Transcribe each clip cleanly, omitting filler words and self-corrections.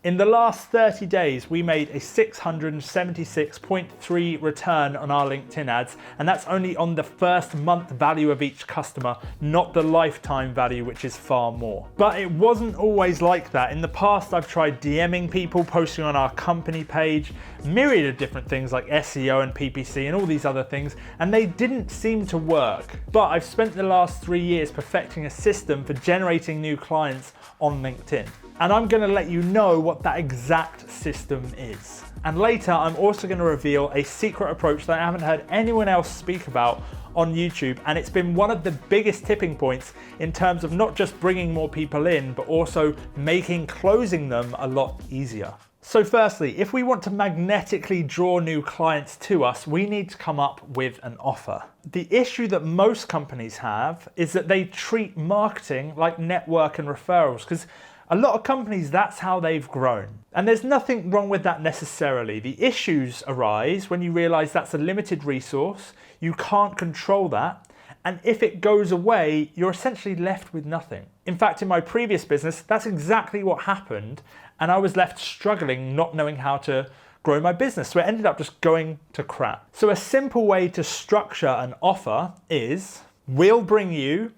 In the last 30 days, we made a 676.3 return on our LinkedIn ads, and that's only on the first month value of each customer, not the lifetime value, which is far more. But it wasn't always like that. In the past, I've tried DMing people, posting on our company page, myriad of different things like SEO and PPC and all these other things, and they didn't seem to work. But I've spent the last 3 years perfecting a system for generating new clients on LinkedIn. And I'm going to let you know what that exact system is. And later, I'm also going to reveal a secret approach that I haven't heard anyone else speak about on YouTube. And it's been one of the biggest tipping points in terms of not just bringing more people in, but also making closing them a lot easier. So firstly, if we want to magnetically draw new clients to us, we need to come up with an offer. The issue that most companies have is that they treat marketing like network and referrals, because a lot of companies, that's how they've grown. And there's nothing wrong with that necessarily. The issues arise when you realize that's a limited resource, you can't control that, and if it goes away, you're essentially left with nothing. In fact, in my previous business, that's exactly what happened, and I was left struggling, not knowing how to grow my business. So it ended up just going to crap. So a simple way to structure an offer is, we'll bring you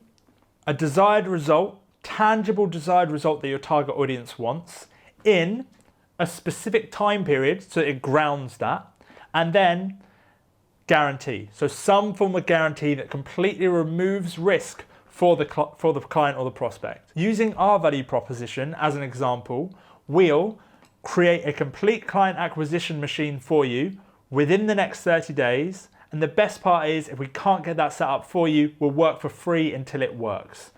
a desired result, tangible desired result that your target audience wants in a specific time period, so it grounds that, and then guarantee. So some form of guarantee that completely removes risk for the client or the prospect. Using our value proposition as an example, we'll create a complete client acquisition machine for you within the next 30 days. And the best part is, if we can't get that set up for you, we'll work for free until it works.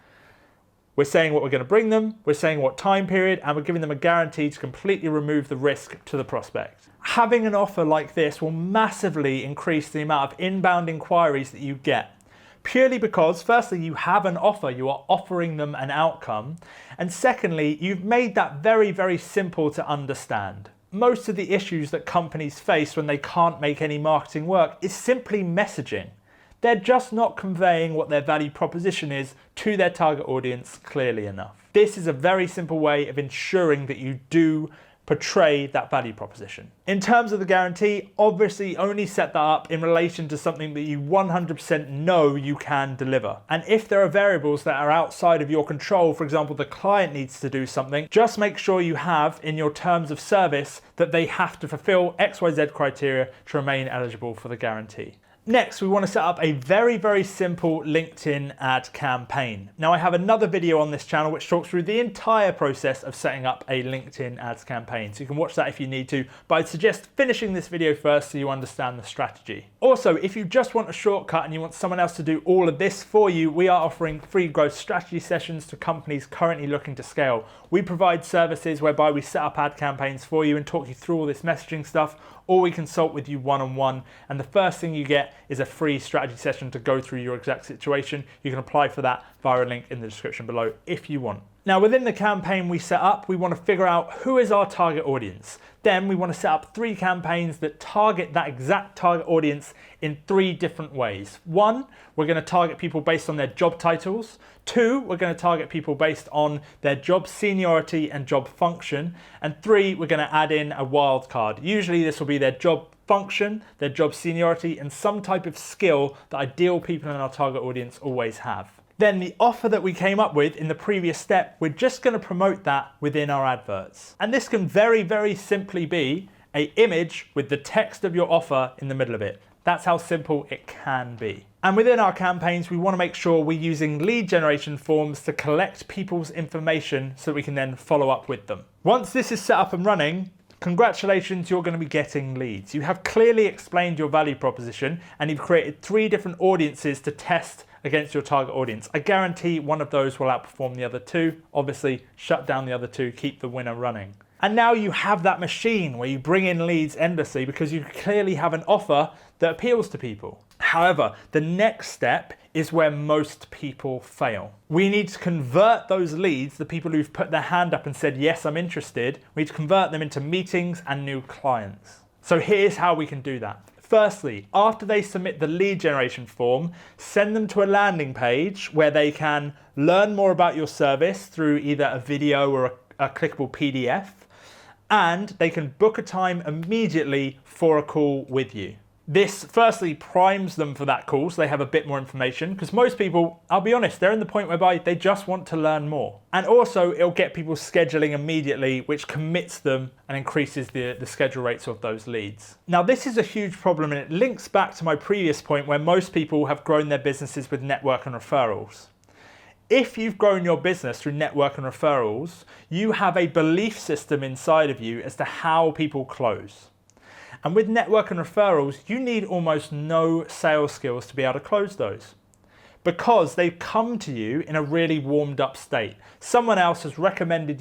We're saying what we're going to bring them, we're saying what time period, and we're giving them a guarantee to completely remove the risk to the prospect. Having an offer like this will massively increase the amount of inbound inquiries that you get. Purely because, firstly, you have an offer, you are offering them an outcome, and secondly, you've made that very, very simple to understand. Most of the issues that companies face when they can't make any marketing work is simply messaging. They're just not conveying what their value proposition is to their target audience clearly enough. This is a very simple way of ensuring that you do portray that value proposition. In terms of the guarantee, obviously only set that up in relation to something that you 100% know you can deliver. And if there are variables that are outside of your control, for example, the client needs to do something, just make sure you have in your terms of service that they have to fulfill XYZ criteria to remain eligible for the guarantee. Next, we want to set up a very, very simple LinkedIn ad campaign. Now, I have another video on this channel which talks through the entire process of setting up a LinkedIn ads campaign. So you can watch that if you need to, but I'd suggest finishing this video first so you understand the strategy. Also, if you just want a shortcut and you want someone else to do all of this for you, we are offering free growth strategy sessions to companies currently looking to scale. We provide services whereby we set up ad campaigns for you and talk you through all this messaging stuff, or we consult with you one-on-one, and the first thing you get is a free strategy session to go through your exact situation. You can apply for that via a link in the description below if you want. Now, within the campaign we set up, we want to figure out who is our target audience. Then we want to set up 3 campaigns that target that exact target audience in 3 different ways. 1, we're going to target people based on their job titles. 2, we're going to target people based on their job seniority and job function. And 3, we're going to add in a wild card. Usually this will be their job function, their job seniority, and some type of skill that ideal people in our target audience always have. Then the offer that we came up with in the previous step, we're just going to promote that within our adverts. And this can very, very simply be an image with the text of your offer in the middle of it. That's how simple it can be. And within our campaigns, we want to make sure we're using lead generation forms to collect people's information so we can then follow up with them. Once this is set up and running, congratulations, you're going to be getting leads. You have clearly explained your value proposition and you've created 3 different audiences to test against your target audience. I guarantee one of those will outperform the other 2. Obviously, shut down the other 2, keep the winner running. And now you have that machine where you bring in leads endlessly because you clearly have an offer that appeals to people. However, the next step is where most people fail. We need to convert those leads, the people who've put their hand up and said, yes, I'm interested, we need to convert them into meetings and new clients. So here's how we can do that. Firstly, after they submit the lead generation form, send them to a landing page where they can learn more about your service through either a video or a clickable PDF. and they can book a time immediately for a call with you. This firstly primes them for that call, so they have a bit more information, because most people, I'll be honest, they're in the point whereby they just want to learn more. And also it'll get people scheduling immediately, which commits them and increases the schedule rates of those leads. Now this is a huge problem, and it links back to my previous point where most people have grown their businesses with network and referrals. If you've grown your business through network and referrals, you have a belief system inside of you as to how people close. And with network and referrals, you need almost no sales skills to be able to close those, because they've come to you in a really warmed up state. Someone else has recommended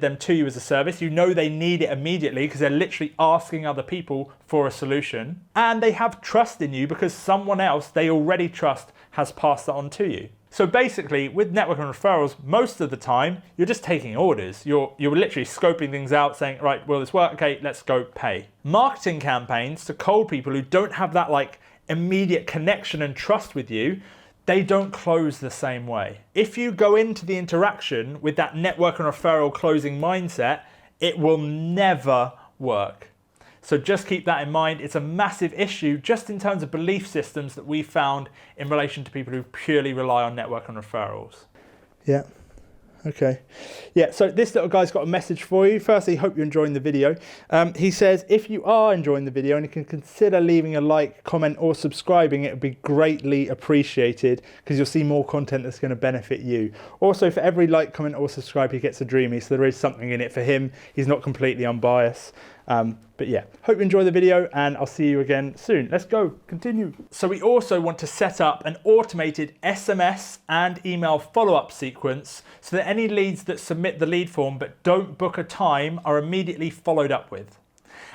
them to you as a service. You know they need it immediately because they're literally asking other people for a solution, and they have trust in you because someone else they already trust has passed that on to you. So basically, with network and referrals, most of the time, you're just taking orders. You're literally scoping things out, saying, right, will this work? Okay, let's go pay. Marketing campaigns to cold people who don't have that like immediate connection and trust with you, they don't close the same way. If you go into the interaction with that network and referral closing mindset, it will never work. So just keep that in mind. It's a massive issue just in terms of belief systems that we found in relation to people who purely rely on network and referrals. Yeah. Okay. Yeah, so this little guy's got a message for you. Firstly, hope you're enjoying the video. He says, if you are enjoying the video and you can consider leaving a like, comment or subscribing, it would be greatly appreciated because you'll see more content that's going to benefit you. Also, for every like, comment or subscribe, he gets a dreamy, so there is something in it for him. He's not completely unbiased. But yeah, hope you enjoy the video and I'll see you again soon. Let's go, continue. So we also want to set up an automated SMS and email follow-up sequence so that any leads that submit the lead form but don't book a time are immediately followed up with.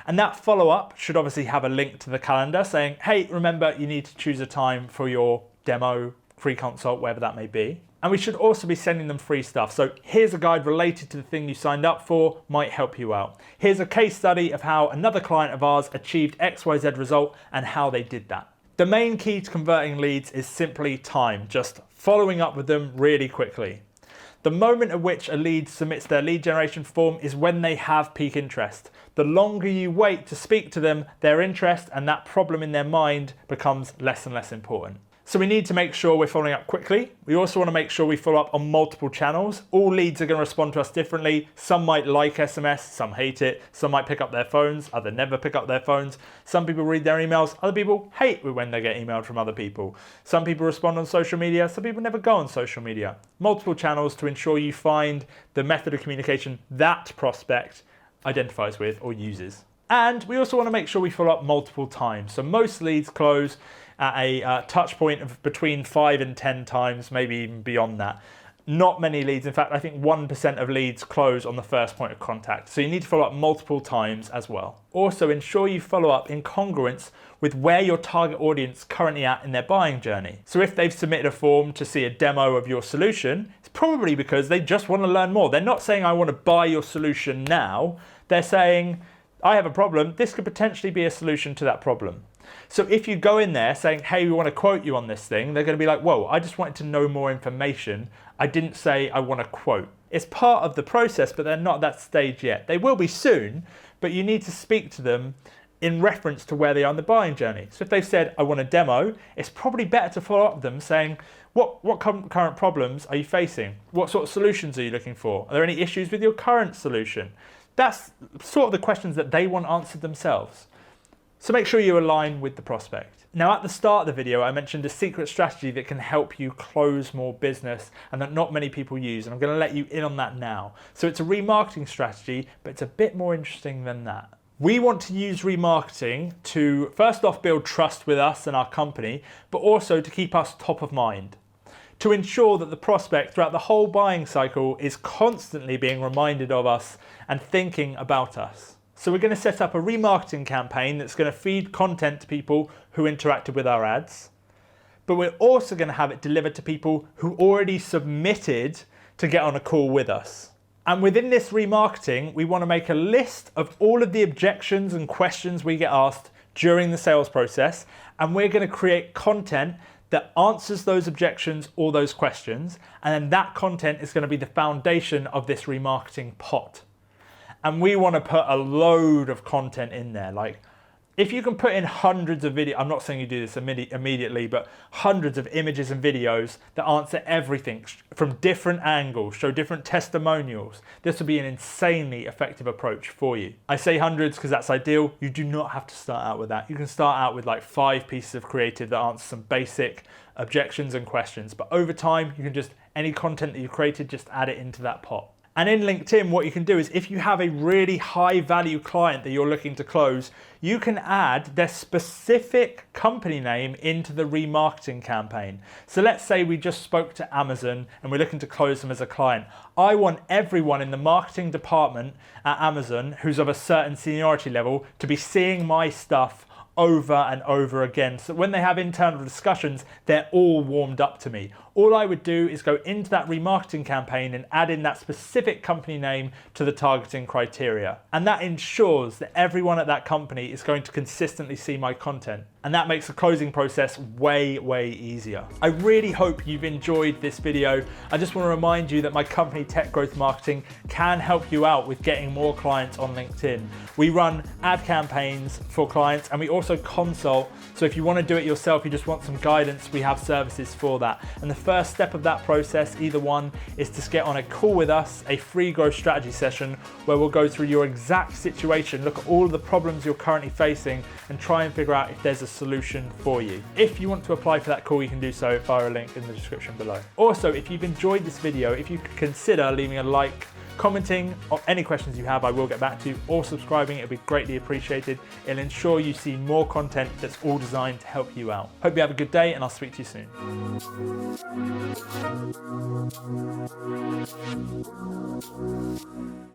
And that follow-up should obviously have a link to the calendar saying, hey, remember you need to choose a time for your demo, free consult, whatever that may be. And we should also be sending them free stuff. So here's a guide related to the thing you signed up for, might help you out. Here's a case study of how another client of ours achieved XYZ result and how they did that. The main key to converting leads is simply time, just following up with them really quickly. The moment at which a lead submits their lead generation form is when they have peak interest. The longer you wait to speak to them, their interest and that problem in their mind becomes less and less important. So we need to make sure we're following up quickly. We also want to make sure we follow up on multiple channels. All leads are going to respond to us differently. Some might like SMS, some hate it. Some might pick up their phones, others never pick up their phones. Some people read their emails. Other people hate when they get emailed from other people. Some people respond on social media. Some people never go on social media. Multiple channels to ensure you find the method of communication that prospect identifies with or uses. And we also want to make sure we follow up multiple times. So most leads close at a touch point of between 5 and 10 times, maybe even beyond that. Not many leads, in fact, I think 1% of leads close on the first point of contact. So you need to follow up multiple times as well. Also, ensure you follow up in congruence with where your target audience currently at in their buying journey. So if they've submitted a form to see a demo of your solution, it's probably because they just want to learn more. They're not saying, I want to buy your solution now. They're saying, I have a problem. This could potentially be a solution to that problem. So if you go in there saying, hey, we want to quote you on this thing, they're going to be like, whoa, I just wanted to know more information. I didn't say I want to quote. It's part of the process, but they're not at that stage yet. They will be soon, but you need to speak to them in reference to where they are in the buying journey. So if they've said, I want a demo, it's probably better to follow up with them saying, what current problems are you facing? What sort of solutions are you looking for? Are there any issues with your current solution? That's sort of the questions that they want answered themselves. So make sure you align with the prospect. Now at the start of the video, I mentioned a secret strategy that can help you close more business and that not many people use. And I'm going to let you in on that now. So it's a remarketing strategy, but it's a bit more interesting than that. We want to use remarketing to first off build trust with us and our company, but also to keep us top of mind. To ensure that the prospect throughout the whole buying cycle is constantly being reminded of us and thinking about us. So we're going to set up a remarketing campaign that's going to feed content to people who interacted with our ads, but we're also going to have it delivered to people who already submitted to get on a call with us. And within this remarketing, we want to make a list of all of the objections and questions we get asked during the sales process, and we're going to create content that answers those objections or those questions, and then that content is going to be the foundation of this remarketing pot. And we want to put a load of content in there. Like, if you can put in hundreds of videos, I'm not saying you do this immediately, but hundreds of images and videos that answer everything from different angles, show different testimonials, this will be an insanely effective approach for you. I say hundreds because that's ideal. You do not have to start out with that. You can start out with like 5 pieces of creative that answer some basic objections and questions. But over time, you can just, any content that you've created, just add it into that pot. And in LinkedIn, what you can do is if you have a really high value client that you're looking to close, you can add their specific company name into the remarketing campaign. So let's say we just spoke to Amazon and we're looking to close them as a client. I want everyone in the marketing department at Amazon who's of a certain seniority level to be seeing my stuff over and over again. So when they have internal discussions, they're all warmed up to me. All I would do is go into that remarketing campaign and add in that specific company name to the targeting criteria. And that ensures that everyone at that company is going to consistently see my content. And that makes the closing process way, way easier. I really hope you've enjoyed this video. I just want to remind you that my company, Tech Growth Marketing, can help you out with getting more clients on LinkedIn. We run ad campaigns for clients and we also consult. So if you want to do it yourself, you just want some guidance, we have services for that. And the first step of that process, either one, is to get on a call with us, a free growth strategy session where we'll go through your exact situation, look at all of the problems you're currently facing and try and figure out if there's a solution for you. If you want to apply for that call, you can do so via a link in the description below. Also, if you've enjoyed this video, if you could consider leaving a like, commenting on any questions you have, I will get back to you, or subscribing, it'll be greatly appreciated. It'll ensure you see more content that's all designed to help you out. Hope you have a good day and I'll speak to you soon.